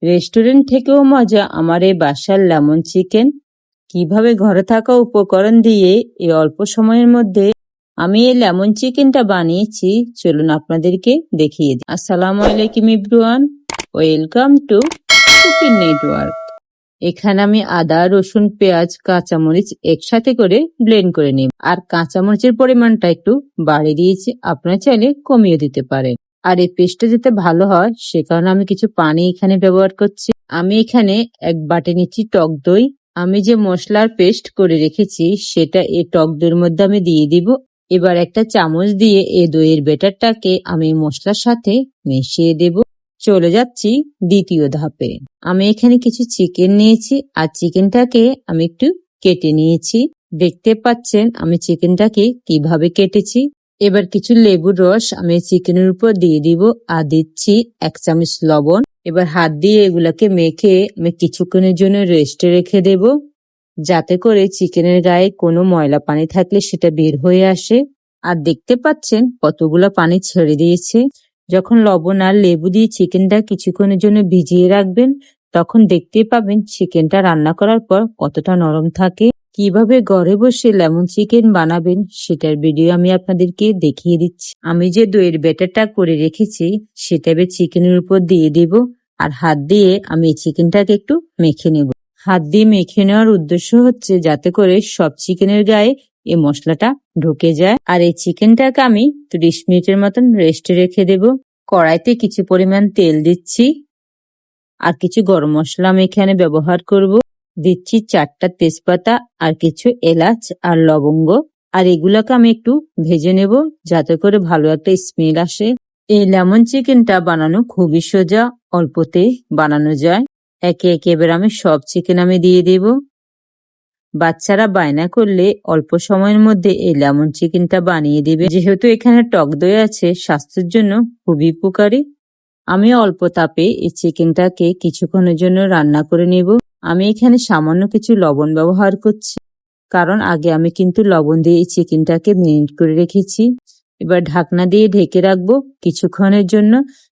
Restaurant থেকেও মজা আমার এই বাসার লেমন চিকেন। কিভাবে ঘরে থাকা উপকরণ দিয়ে এই অল্প সময়ের মধ্যে আমি এই লেমন চিকেনটা বানিয়েছি, চলুন আপনাদেরকে দেখিয়ে দিই। আসসালামু আলাইকুম everyone, welcome to cooking network. এখানে আমি আদা, রসুন, পেঁয়াজ, কাঁচামরিচ একসাথে করে ব্লেন্ড করে নিই। আর কাঁচামরিচের পরিমাণটা একটু বাড়িয়ে দিয়েছি, আপনারা চাইলে কমিয়ে দিতে পারেন। আর এই পেস্টটা যাতে ভালো হয় সে কারণে আমি কিছু পানি এখানে ব্যবহার করছি। আমি এখানে এক বাটি নিচ্ছি টক দই। আমি যে মশলার পেস্ট করে রেখেছি সেটা এই টক দইয়ের মধ্যে আমি দিয়ে দিব। এবার একটা চামচ দিয়ে এই দইয়ের ব্যাটারটাকে আমি মশলার সাথে মিশিয়ে দেব। চলে যাচ্ছি দ্বিতীয় ধাপে। আমি এখানে কিছু চিকেন নিয়েছি আর চিকেনটাকে আমি একটু কেটে নিয়েছি। দেখতে পাচ্ছেন আমি চিকেনটাকে কিভাবে কেটেছি। এবার কিছু লেবুর রস আমি চিকেনের উপর দিয়ে দিব আর দিচ্ছি 1 চামচ লবণ। এবার হাত দিয়ে এগুলাকে মেখে আমি কিছুক্ষণের জন্য রেস্টে রেখে দেব, যাতে করে চিকেনের গায়ে কোনো ময়লা পানি থাকলে সেটা বের হয়ে আসে। আর দেখতে পাচ্ছেন কতগুলো পানি ছেড়ে দিয়েছে। যখন লবণ আর লেবু দিয়ে চিকেনটা কিছুক্ষণের জন্য ভিজিয়ে রাখবেন, তখন দেখতে পাবেন চিকেনটা রান্না করার পর কতটা নরম থাকে। কিভাবে ঘরে বসে লেমন চিকেন বানাবেন সেটার ভিডিও আমি আপনাদেরকে দেখিয়ে দিচ্ছি। আমি যে দইয়ের ব্যাটারটা করে রেখেছি সেটা এবার চিকেনের উপর দিয়ে দেব আর হাত দিয়ে আমি চিকেনটাকে একটু মেখে নেব। হাত দিয়ে মেখে নেওয়ার উদ্দেশ্য হচ্ছে যাতে করে সব চিকেনের গায়ে এই মশলাটা ঢুকে যায়। আর এই চিকেনটাকে আমি 30 মিনিটের মতন রেস্টে রেখে দেব। কড়াইতে কিছু পরিমাণ তেল দিচ্ছি আর কিছু গরম মশলা আমি এখানে ব্যবহার করব। দিচ্ছি 4টা তেজপাতা আর কিছু এলাচ আর লবঙ্গ। আর এগুলাকে আমি একটু ভেজে নেব যাতে করে ভালো একটা স্মেল আসে। এই লেমন চিকেনটা বানানো খুবই সোজা, অল্পতে বানানো যায়। একে একে এবার আমি সব চিকেন আমি দিয়ে দেব। বাচ্চারা বায়না করলে অল্প সময়ের মধ্যে এই লেমন চিকেনটা বানিয়ে দিবে। যেহেতু এখানে টক দই আছে, স্বাস্থ্যের জন্য খুবই উপকারী। আমি অল্প তাপে এই চিকেনটাকে কিছুক্ষণের জন্য রান্না করে নেব। আমি এখানে সামান্য কিছু লবণ ব্যবহার করছি, কারণ আগে আমি কিন্তু লবণ দিয়ে এই চিকেনটাকে মেরিনেট করে রেখেছি। এবার ঢাকনা দিয়ে ঢেকে রাখবো কিছুক্ষণের জন্য,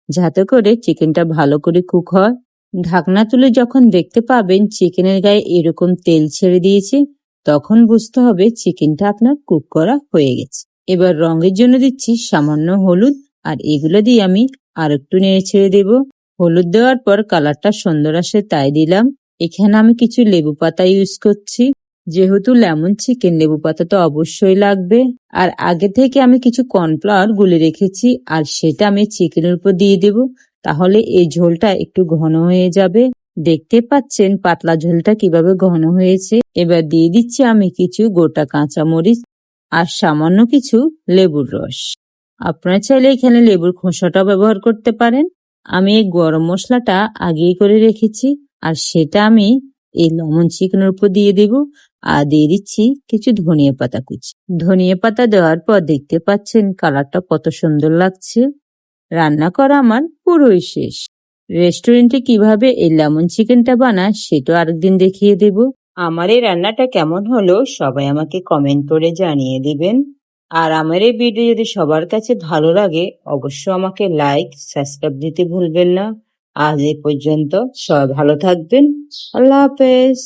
যাতে করে চিকেনটা ভালো করে কুক হয়। ঢাকনা তুলে যখন দেখতে পাবেন চিকেনের গায়ে এরকম তেল ছেড়ে দিয়েছে, তখন বুঝতে হবে চিকেনটা আপনার কুক করা হয়ে গেছে। এবার রঙের জন্য দিচ্ছি সামান্য হলুদ, আর এগুলো দিয়ে আমি আর একটু নেড়ে ছেড়ে দেব। হলুদ দেওয়ার পর কালারটা সুন্দর আসে তাই দিলাম। এখানে আমি কিছু লেবু পাতা ইউজ করছি, যেহেতু লেমন চিকেন লেবু পাতা তো অবশ্যই লাগবে। আর আগে থেকে আমি কিছু কর্নফ্লাওয়ার গুলে রেখেছি আর সেটা আমি চিকেনের উপর দিয়ে দেব, তাহলে এই ঝোলটা একটু ঘন হয়ে যাবে। দেখতে পাচ্ছেন পাতলা ঝোলটা কিভাবে ঘন হয়েছে। এবার দিয়ে দিচ্ছি আমি কিছু গোটা কাঁচামরিচ আর সামান্য কিছু লেবুর রস। আপনারা চাইলে এখানে লেবুর খোসাটাও ব্যবহার করতে পারেন। আমি এই গরম মশলাটা আগেই করে রেখেছি আর সেটা আমি এই লেমন চিকেনের উপর দিয়ে দেব। আর দিয়ে দিচ্ছি কিছু ধনিয়া পাতা কুচি। ধনিয়া পাতা দেওয়ার পর দেখতে পাচ্ছেন কালারটা কত সুন্দর লাগছে। রান্না করা আমার পুরোই শেষ। রেস্টুরেন্টে কিভাবে এই লেমন চিকেনটা বানায় সেটাও আরেকদিন দেখিয়ে দেব। আমার এই রান্নাটা কেমন হলো সবাই আমাকে কমেন্ট করে জানিয়ে দিবেন। আর আমার এই ভিডিও যদি সবার কাছে ভালো লাগে অবশ্যই আমাকে লাইক সাবস্ক্রাইব দিতে ভুলবেন না। আজ এই পর্যন্ত, সবাই ভালো থাকবেন। আল্লাহ হাফেজ।